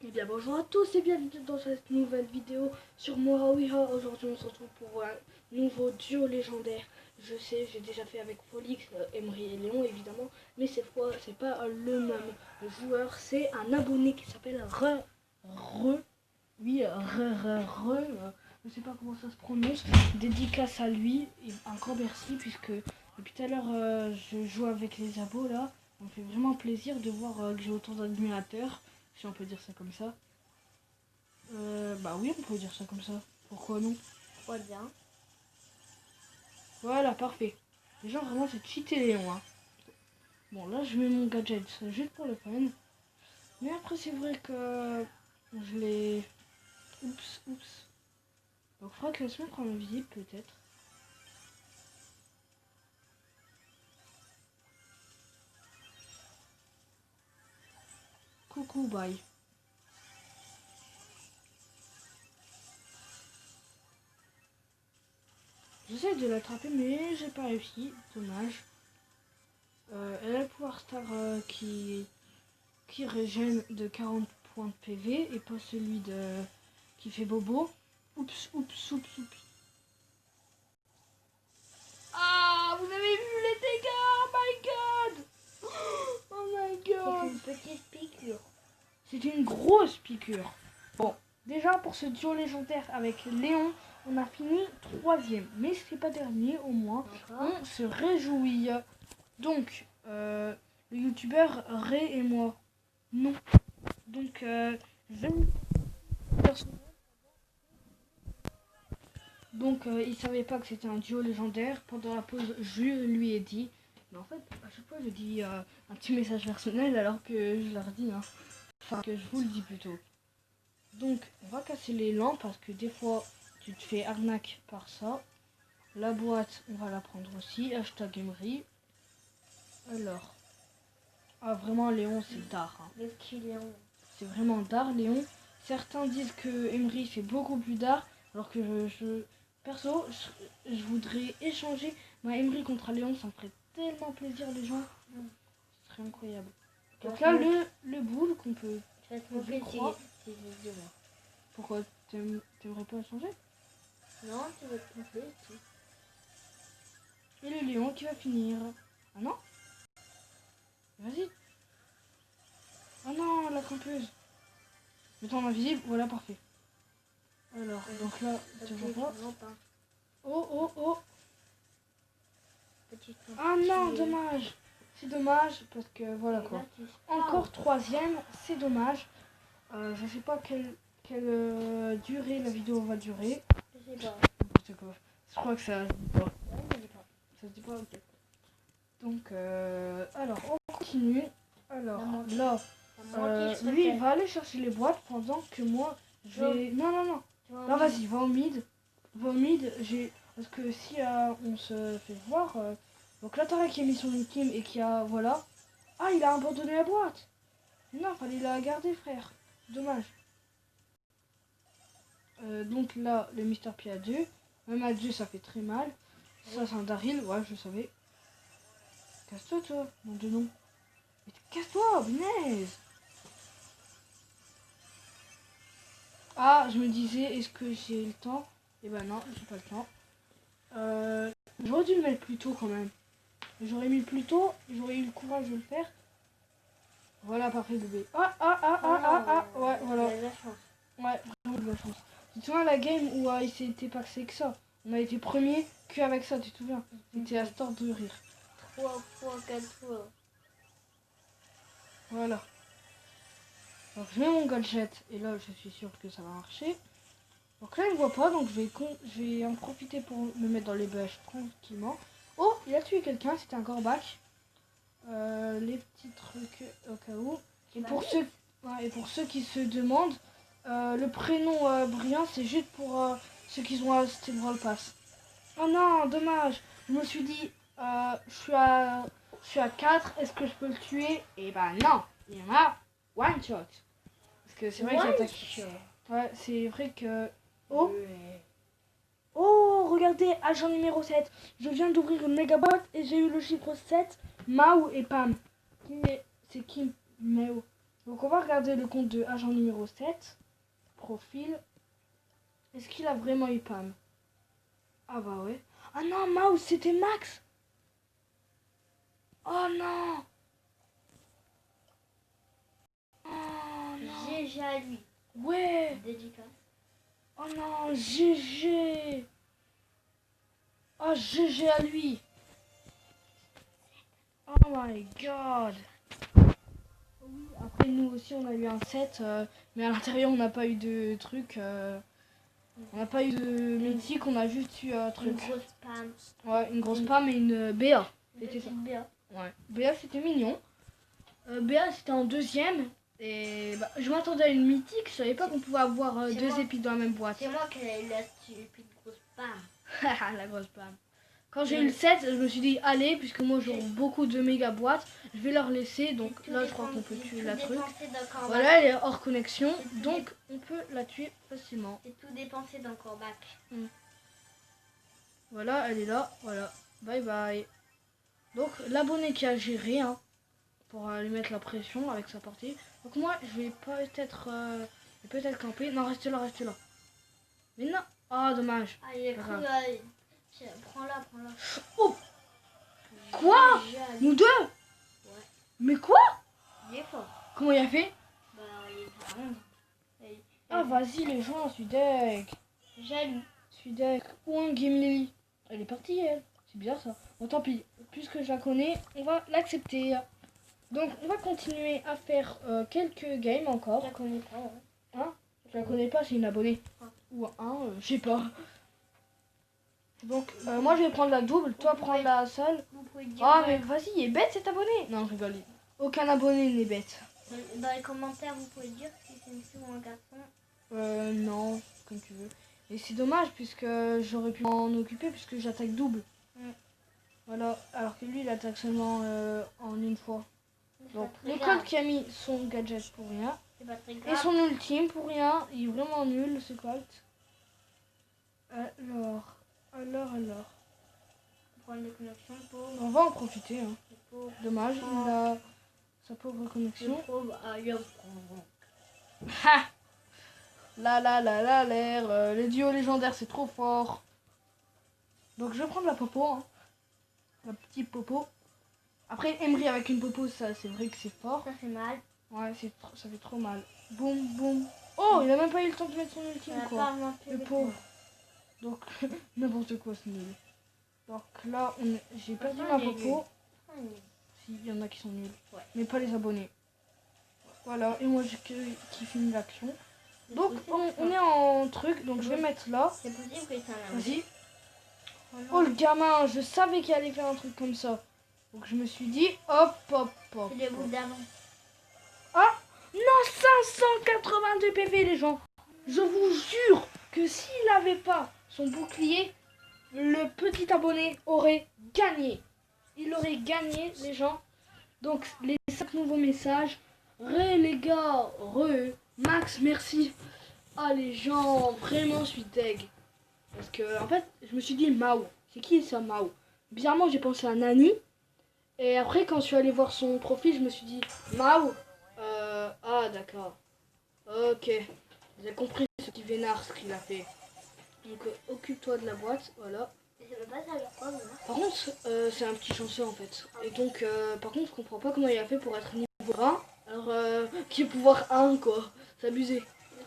Eh bien bonjour à tous et bienvenue dans cette nouvelle vidéo sur Morawiha. Aujourd'hui on se retrouve pour un nouveau duo légendaire. Je sais, j'ai déjà fait avec Folix, Emery et Léon évidemment, mais cette fois c'est pas le même joueur, c'est un abonné qui s'appelle je sais pas comment ça se prononce. Dédicace à lui et un grand merci puisque depuis tout à l'heure je joue avec les abos là. Ça me fait vraiment plaisir de voir que j'ai autant d'admirateurs, si on peut dire ça comme ça. Bah oui, on peut dire ça comme ça. Pourquoi non? Trop bien. Voilà, parfait. Les gens, vraiment, c'est cheaté Léon. Hein. Bon, là, je mets mon gadget juste pour le fun. Mais après, c'est vrai que je l'ai... Oups. Donc, il faudra que je se mette en invisible, peut-être. Coucou, bye. J'essaie de l'attraper, mais j'ai pas réussi. Dommage. Elle a le pouvoir star qui régène de 40 points de PV et pas celui de qui fait bobo. Oups. Ah, vous avez vu les dégâts? Oh my god! C'est une petite piqûre. C'est une grosse piqûre. Bon, déjà pour ce duo légendaire avec Léon, on a fini 3ème. Mais c'est pas dernier, au moins. On se réjouit. Donc, le youtubeur Ray et moi. Non. Donc, je vais... Donc, il savait pas que c'était un duo légendaire. Pendant la pause, je lui ai dit. Mais en fait, à chaque fois, je dis un petit message personnel alors que je leur dis. Hein. Enfin, que je vous le dis plutôt. Donc, on va casser les lampes parce que des fois, tu te fais arnaque par ça. La boîte, on va la prendre aussi. Hashtag Emery. Alors. Ah, vraiment, Léon, c'est d'art. Hein. C'est vraiment d'art, Léon. Certains disent que Emery fait beaucoup plus d'art. Alors que perso, je voudrais échanger ma Emery contre Léon. Ça me ferait tellement plaisir, les gens. Ce serait incroyable. Donc là, le boule qu'on peut... Tu vas te moquer ces vidéos. Pourquoi? T'aimerais pas changer? Non, tu vas te moquer ici. Et le Léon qui va finir. Ah non? Vas-y. Oh non, la trompeuse. Mets-toi en invisible, voilà, parfait. Alors, donc là, tu vois pas. Oh. Ah non, dommage. C'est dommage parce que voilà quoi. Encore 3ème, c'est dommage. Je sais pas quelle durée la vidéo va durer. Je sais pas. Je crois que ça se dit pas. Ça se dit pas, ok. Donc, alors, on continue. Alors, là, lui, il va aller chercher les boîtes pendant que moi, je vais... Non. Là, vas-y, va au mid. Parce que si on se fait voir... Donc là, t'as qui a mis son ultime et qui a... Voilà. Ah, il a abandonné la boîte. Non, fallait la garder, frère. Dommage. Donc là, le Mister P à 2. Même à 2, ça fait très mal. Ça, c'est un Daryl. Ouais, je savais. Casse-toi, toi. Mon dieu, non. Mais casse-toi, punaise. Ah, je me disais, est-ce que j'ai le temps? Eh ben non, j'ai pas le temps. J'aurais dû le mettre plus tôt quand même. J'aurais mis plus tôt, j'aurais eu le courage de le faire. Voilà, parfait, bébé. Ouais, voilà. Ouais, vraiment de la chance. Tu te souviens la game où il s'était passé que ça? On a été premier que avec ça, tu te souviens? C'était à tort de rire. 3 fois, 4 fois. Voilà. Donc je mets mon gadget et là je suis sûre que ça va marcher. Donc là il ne voit pas, donc je vais en profiter pour me mettre dans les bûches tranquillement. Oh, il a tué quelqu'un, c'était un corbac. Les petits trucs au cas où. Et pour ceux qui se demandent, le prénom Brian c'est juste pour ceux qui ont acheté le Brawl Pass. Oh non, dommage. Je me suis dit, je suis à 4, est-ce que je peux le tuer? Et bah non, il y en a one shot. Parce que c'est vrai qu'il attaque. Ouais, c'est vrai que... Oh, regardez, agent numéro 7. Je viens d'ouvrir une méga boîte et j'ai eu le chiffre 7, Mao et Pam. C'est qui Mao? Donc on va regarder le compte de agent numéro 7. Profil. Est-ce qu'il a vraiment eu Pam? Ah bah ouais. Ah non, Mouse, c'était Max. Oh non. Oh non. GG à lui. Ouais. Dédicace. Oh non, GG. Oh, GG à lui. Oh my god. Oui, après nous aussi on a eu un 7, mais à l'intérieur on n'a pas eu de truc. On n'a pas eu de mythique, on a juste eu un Une truc. grosse spam. Ouais, une grosse pomme et une BA. Une C'était ça. petite BA. Ouais. BA c'était mignon. BA c'était en deuxième. Et bah, je m'attendais à une mythique, je savais pas qu'on pouvait avoir C'est deux moi. épis dans la même boîte. C'est moi qui ai eu la stupide grosse spam. La grosse pomme. Quand j'ai eu le 7, je me suis dit, allez, puisque moi j'aurai beaucoup de méga boîtes, je vais leur laisser. Donc là, je crois qu'on peut tuer la truc. Voilà, elle est hors connexion, donc on peut la tuer facilement. J'ai tout dépensé dans Corbac. Voilà, elle est là, voilà. Bye bye. Donc l'abonné qui a géré, hein, pour lui mettre la pression avec sa partie. Donc moi, je vais peut-être camper. Non, reste là, reste là. Mais non. Ah, dommage. Ah, il est Pas cru. grave. Prends-la, prends-la. Oh, quoi? Nous deux? Ouais. Mais quoi? Il est fort. Comment il a fait? Bah, il est vraiment. Ah, vas-y, les gens, je suis deg. Jaloux. Je suis deg. Ou un Game Lily. Elle est partie, elle. C'est bizarre, ça. Bon, tant pis. Puisque je la connais, on va l'accepter. Donc, on va continuer à faire quelques games Je encore. la connais pas. Ouais. Hein? Je la connais pas, c'est une abonnée. Ah. Ou un, je sais pas. Donc, moi, je vais prendre la double. Toi, prends la seule. Vous pouvez dire. Ah, mais vas-y, il est bête, cet abonné. Non, je rigole. Aucun abonné n'est bête. Dans les commentaires, vous pouvez dire si c'est une fille ou un garçon. Non, comme tu veux. Et c'est dommage puisque j'aurais pu m'en occuper puisque j'attaque double. Voilà, alors que lui il attaque seulement en une fois. Donc le Colt qui a mis son gadget pour rien. C'est pas très Et grave. son ultime pour rien. Il est vraiment nul ce Colt. Alors. Prendre des connexions pour. On va en profiter. Hein. Pour. Dommage, il a sa pauvre connexion. Ha! L'air, les duos légendaires c'est trop fort. Donc je vais prendre la popo, hein. La petite popo. Après Emery avec une popo, ça c'est vrai que c'est fort. Ça fait mal. Ouais, ça fait trop mal. Boum, boum. Oh, il a même pas eu le temps de mettre son ultime On a quoi. pas remonté Le les pauvre. points. Donc n'importe quoi c'est nul. Donc là, j'ai perdu Attends, ma il est popo. Ah, il- Si, il y en a qui sont nuls. Ouais. Mais pas les abonnés. Voilà, et moi qui finis l'action. Donc on est en truc, donc je vais mettre là. C'est possible que c'est un ami. Vas-y. Oh le gamin, je savais qu'il allait faire un truc comme ça. Donc je me suis dit, hop. C'est des boules d'avant. Ah non, 582 PV les gens. Je vous jure que s'il n'avait pas son bouclier, le petit abonné aurait gagné. Il aurait gagné les gens. Donc les 5 nouveaux messages. Les gars, Max, merci. Ah les gens, vraiment je suis deg. Parce que en fait, je me suis dit Mao. C'est qui ça Mao? Bizarrement, j'ai pensé à Nani. Et après, quand je suis allé voir son profil, je me suis dit Mao. Ah d'accord. Ok. Vous avez compris ce petit vénard ce qu'il a fait. Donc occupe-toi de la boîte, voilà. Je veux pas savoir quoi, moi. Par contre, c'est un petit chanceux en fait. Et donc, par contre, je comprends pas comment il a fait pour être niveau 1. Alors, qui est pouvoir 1 quoi. C'est abusé.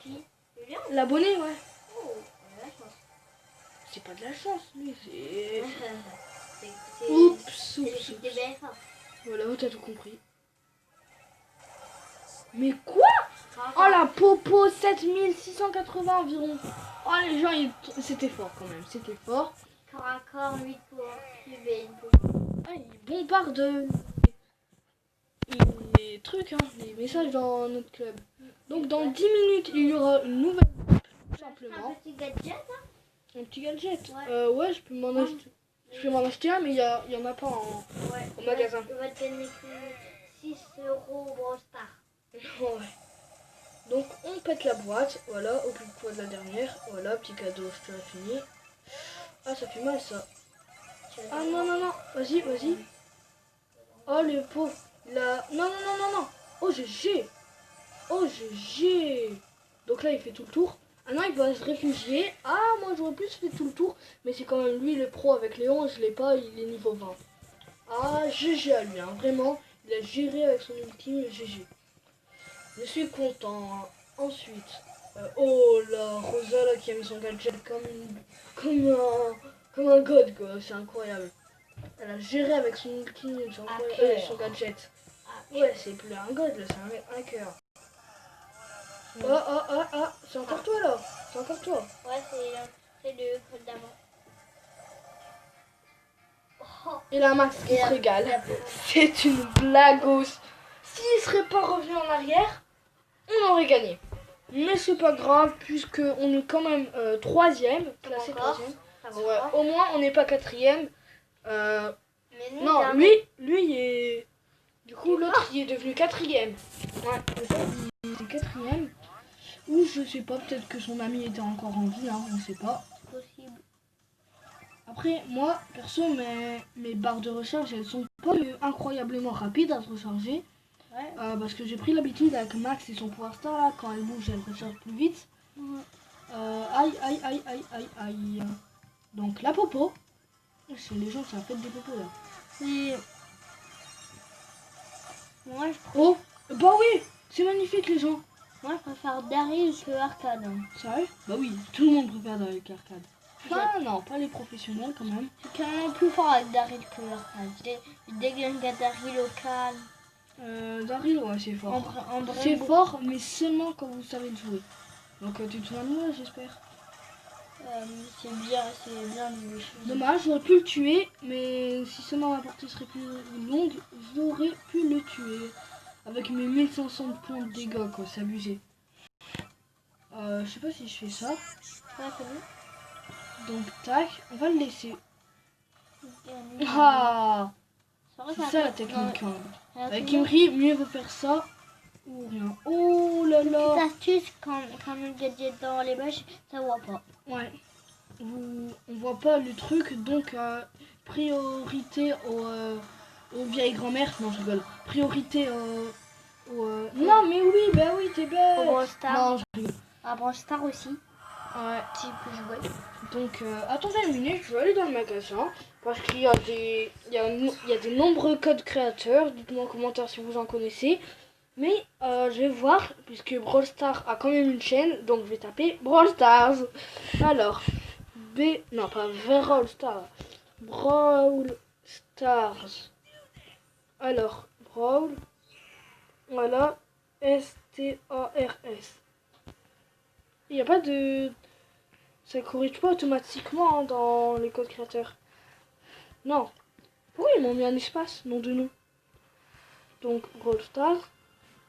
Qui? Julien? L'abonné, ouais. Oh, on a la chance. C'est pas de la chance, lui. C'est. C'est Oups. l'équipe des BFA. Voilà, t'as tout compris. Mais quoi? Oh la popo, 7680 environ. Oh les gens, c'était fort quand même. C'était fort. Corps à corps, 8 pour suivre une popo. Ah, il bombarde les trucs, hein, les messages dans notre club. Donc dans 10 minutes, il y aura une nouvelle groupe, tout simplement. Un petit gadget, hein? Un petit gadget. Ouais. Ouais, je peux m'en acheter. Je peux m'en acheter un, mais il y en a pas Ouais. au magasin. Il va te gagner que 6 € Brawl Stars. Ouais. Donc on pète la boîte, voilà, au plus poids de la dernière. Voilà, petit cadeau, je te l'ai fini. Ah, ça fait mal ça. Ah non, vas-y. Oh le pauvre. Non. Oh GG. Oh, GG. Donc là, il fait tout le tour. Ah non, il va se réfugier. Ah, moi, j'aurais plus fait tout le tour. Mais c'est quand même lui le pro avec Léon. Je l'ai pas, il est niveau 20. Ah, GG à lui, hein. Vraiment. Il a géré avec son ultime, GG. Je suis content. Hein. Ensuite, oh là, Rosa là, qui a mis son gadget comme un god, quoi. C'est incroyable. Elle a géré avec son ultime, son gadget. Ouais, c'est plus un god, là, c'est un cœur. Oh, c'est encore toi là. C'est encore toi. Ouais, c'est le code d'avant. Oh. Et là, Max qui se régale. C'est une blagos. S'il serait pas revenu en arrière, on aurait gagné. Mais c'est pas grave, puisque on est quand même troisième, classé troisième. Ouais, au moins, on n'est pas quatrième. Mais Non, lui est... Du coup, l'autre, il est devenu quatrième. Ouais, il est quatrième. Ou je sais pas, peut-être que son ami était encore en vie, hein, on sait pas. C'est possible. Après, moi, perso, mes barres de recharge, elles sont pas incroyablement rapides à se recharger. Ouais. Parce que j'ai pris l'habitude avec Max et son pouvoir star, là, quand elle bouge, elle recharge plus vite. Ouais. Aïe. Donc, la popo. C'est les gens, ça fait des popos, là. Et... Moi, je Oh, bah oui, c'est magnifique, les gens. Moi, je préfère Daryl que Arcade. Hein. Sérieux? Bah oui, tout le monde préfère Daryl qu'Arcade. Ah non, pas les professionnels quand même. Je suis quand même plus fort avec Daryl que Arcade. Je déglingue à Daryl au calme. Daryl, ouais, c'est fort. En vrai, C'est fort, mais seulement quand vous savez le jouer. Donc tu te souviens de moi, j'espère. c'est bien de le jouer. Dommage, j'aurais pu le tuer, mais si seulement ma partie serait plus longue, j'aurais pu le tuer. Avec mes 1500 points de dégâts, quoi, c'est abusé. Je sais pas si je fais ça. Ouais, c'est bon. Donc tac, on va le laisser. Ah, c'est ça la technique. Hein. Avec Imri, mieux vaut faire ça ou rien. Oh là là. Petite astuce, quand le gadget dans les bâches, ça voit pas. Ouais. On voit pas le truc, donc priorité aux vieilles grand-mères. Non, je rigole. Priorité Non, mais oui, bah oui, t'es bête. Au Brawl Stars. Non, je rigole. À Brawl Stars aussi. Ouais. Tu peux jouer. Donc, attendez une minute, je vais aller dans le magasin. Parce qu'il y a des nombreux codes créateurs. Dites-moi en commentaire si vous en connaissez. Mais je vais voir, puisque Brawl Stars a quand même une chaîne. Donc, je vais taper Brawl Stars. Alors, non, pas Brawl Stars. Brawl Stars. Alors, Brawl. Voilà. S-T-A-R-S. Il n'y a pas de... Ça corrige pas automatiquement hein, dans les codes créateurs. Non. Pourquoi ils m'ont mis un espace, nom de nom? Donc, Brawl Stars.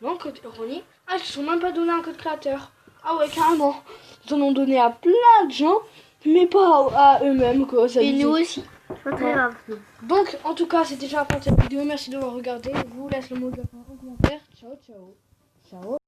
Non, code erroné. Ah, ils se sont même pas donné un code créateur. Ah ouais, carrément. Ils en ont donné à plein de gens, mais pas à eux-mêmes, quoi. Ça Et disait. nous aussi. Pas très grave. Donc, en tout cas, c'était déjà la fin de cette vidéo. Merci d'avoir regardé. Je vous laisse le mot de la fin en commentaire. Ciao, ciao. Ciao.